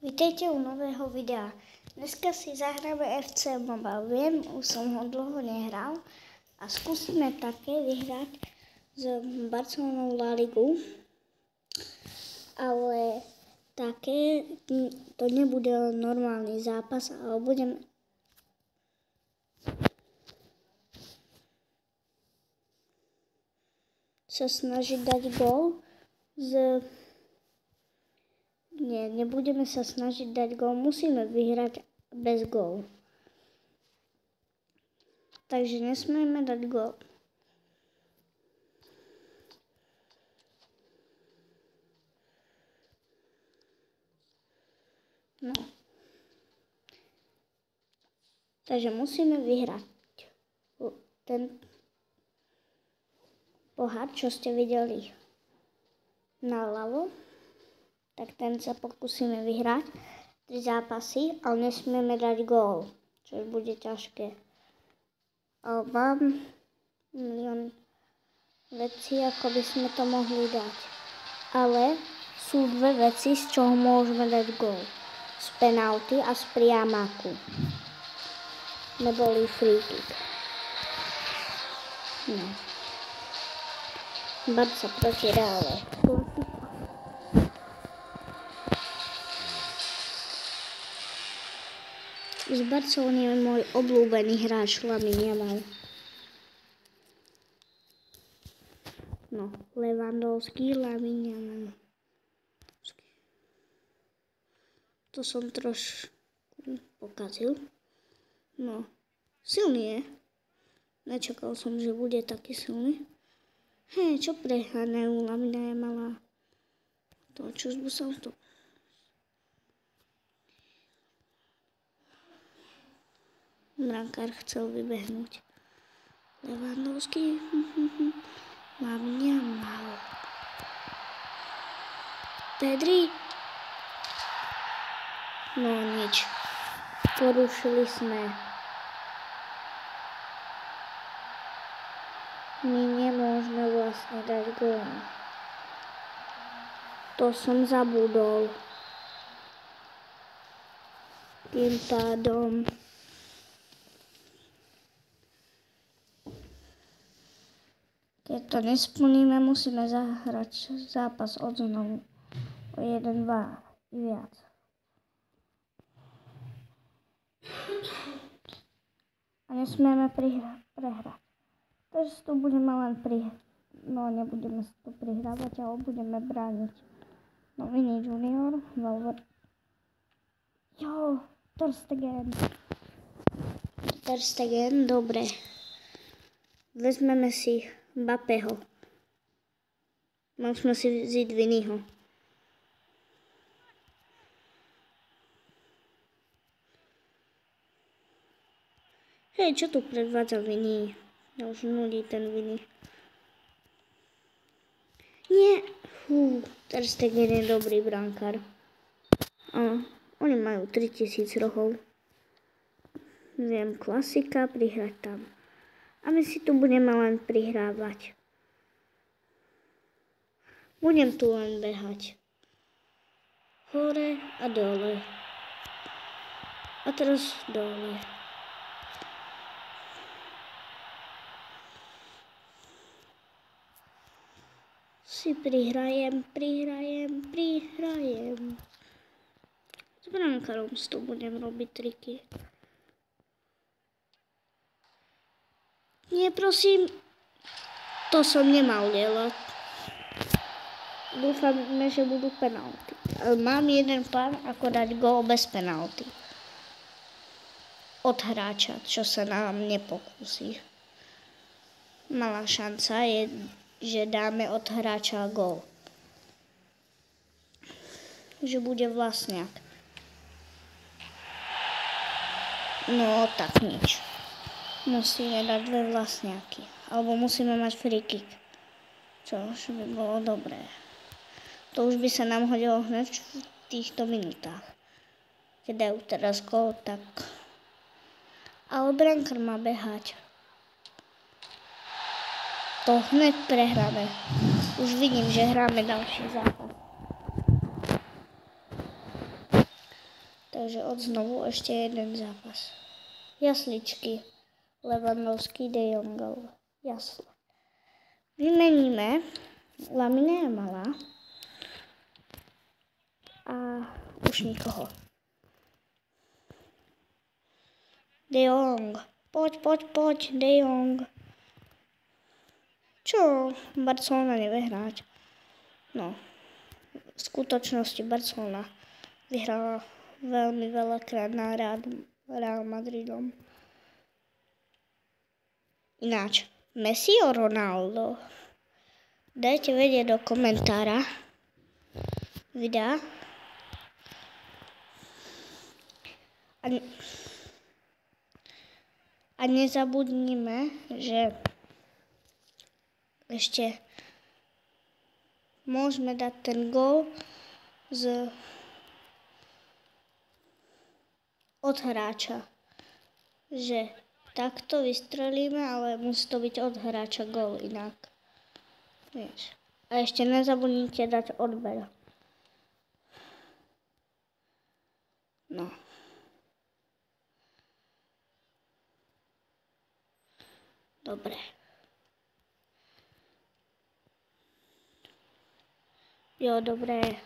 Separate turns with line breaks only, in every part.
Vítejte u nového videa. Dneska si zahráme FC Mobile. Viem, už som ho dlho nehral a skúsime také vyhrať s Barcelonou La Ligu. Ale také to nebude normálny zápas, ale budem sa snažiť dať gól Nie, nebudeme sa snažiť dať gól, musíme vyhrať bez gól. Takže nesmieme dať gól. No. Takže musíme vyhrať ten pohár, čo ste videli naľavo. Tak ten sa pokúsime vyhrať 3 zápasy, ale nesmieme dať gól, čo bude ťažké. Ale mám milión vecí, ako by sme to mohli dať. Ale sú dve veci, z čoho môžeme dať gól. Z penalty a z priamaku. Neboli free kick. No. Barca proti Reále. Z Barcelony je môj obľúbený hráč Lamine Yamal. No, Lewandowski, Lamine Yamal. To som trošku pokazil. No, silný je. Nečakal som, že bude taký silný. Hej, čo preháňajú Lamine Yamala? To, čo som to... Brankár chcel vybehnúť. Lewandowski. Lamine Yamal. Pedri. No nič. Porušili sme. My nemôžeme vlastne dať gól. To som zabudol. Tým pádom keď to nesplníme, musíme zahrať zápas odznovu o 1-2 i viac. A nesmieme prehrať. Takže tu budeme len nebudeme tu prihrávať, ale budeme brániť. No Vini Junior, Valverde. Ter Stegen, dobre. Vezmeme si Mbappého. Môžeme si vzít Viniho. Hej, čo tu predvádza Vini? Ja už nudí ten Vini. Nie. Ter Stegen je dobrý brankár. Oni majú 3000 rohov. Viem, klasika, prihrať tam. A my si tu budeme len prihrávať. Budem tu len behať. Hore a dole. A teraz dole. Si prihrajem. S brankárom tu budem robiť triky. Nie, prosím. To som nemal delať. Dúfame, že budú penalty. Ale mám jeden plán, ako dať gól bez penalty. Od hráča, čo sa nám nepokúsi. Malá šanca je, že dáme od hráča gól. Že bude vlastňák. No, tak nič. Musíme dať 2 vlastňáky. Alebo musíme mať free kick. Čo už by bolo dobré. To už by sa nám hodilo hneď v týchto minútach. Keď dajú teraz gól, tak... Ale brankár má behať. To hneď prehráme. Už vidím, že hráme ďalší zápas. Takže odznovu ešte jeden zápas. Jasličky. Lewandowski, De Jongov. Jasle. Vymeníme. Lamina je malá. A už nikoho. De Jong. Poď, De Jong. Čo? Barcelona nevie hrať. No. V skutočnosti Barcelona vyhrala veľmi veľakrát na Real Madridom. Ináč, Messi o Ronaldo? Dajte vedieť do komentára videa. A nezabudnime, že ešte môžeme dať ten gól od hráča. Že takto vystrelíme, ale musí to byť od hráča gól inak. Vieš. A ešte nezabudnite dať odber. No. Dobre. Jo, dobré.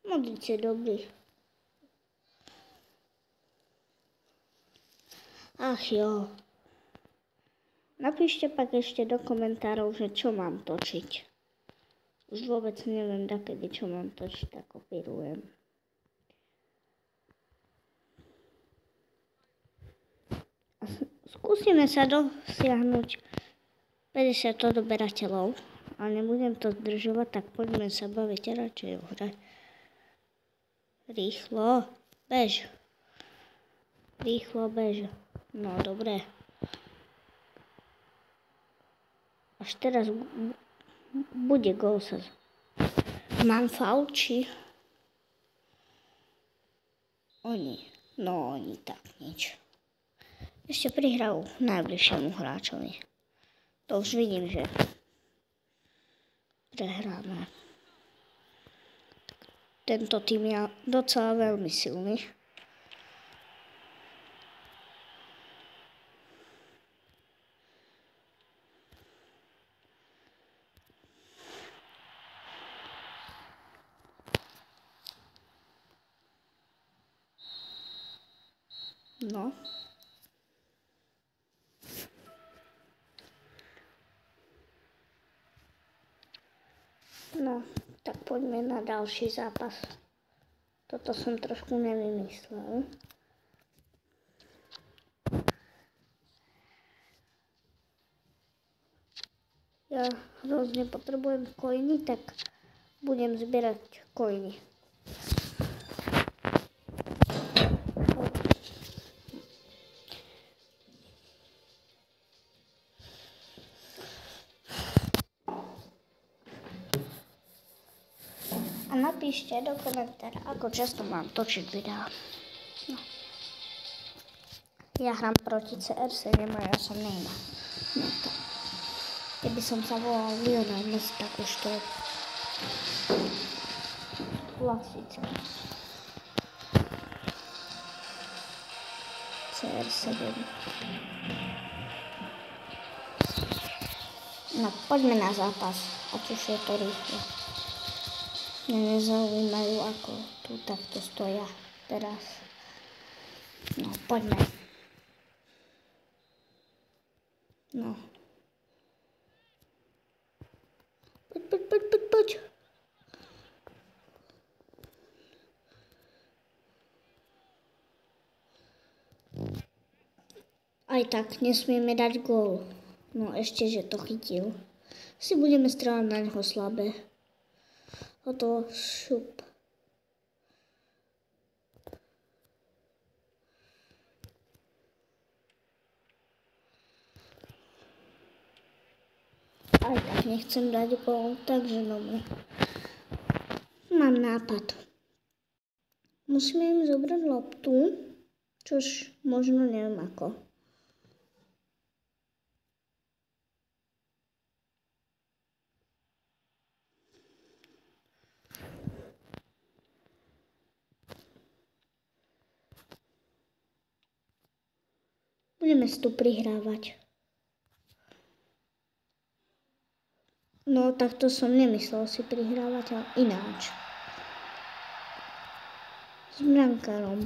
Modlíte dobrý. Ach jo. Napíšte pak ešte do komentárov, že čo mám točiť. Už vôbec neviem, dakedy čo mám točiť, tak kopírujem. A skúsime sa dosiahnuť 50 odberateľov, ale nebudem to zdržovať, tak poďme sa baviť radšej hrať. Rýchlo, bež. Rýchlo, bež. No, dobre. Až teraz bude gól sa. Mám faul, či? Oni tak nič. Ešte prihrajú najbližšiemu hráčovi. To už vidím, že prehráme. Tento tým je docela veľmi silný. No. No, tak poďme na ďalší zápas. Toto som trošku nevymyslel. Ja hrozne potrebujem coiny, tak budem zbierať coiny. A napíšte do komentára, ako často mám točiť videá. No. Ja hrám proti CR7 a ja som Neymar. No tak. Keby som sa volal Lionel Messi, tak už to je klasické. CR7. No, poďme na zápas. A už je to rýchlo. Mňa nezaujímajú, ako tu takto stoja teraz. No, poďme. No. Poď. Aj tak nesmieme dať gól. No ešte, že to chytil. Si budeme strieľať na neho slabé. Hotovo, šup. Aj tak nechcem dať gól, takže dobre. Mám nápad. Musíme im zobrať loptu, čož možno neviem ako. Nebudeme si tu prihrávať. No, tak to som nemyslel si prihrávať, ale ináč. S brankárom.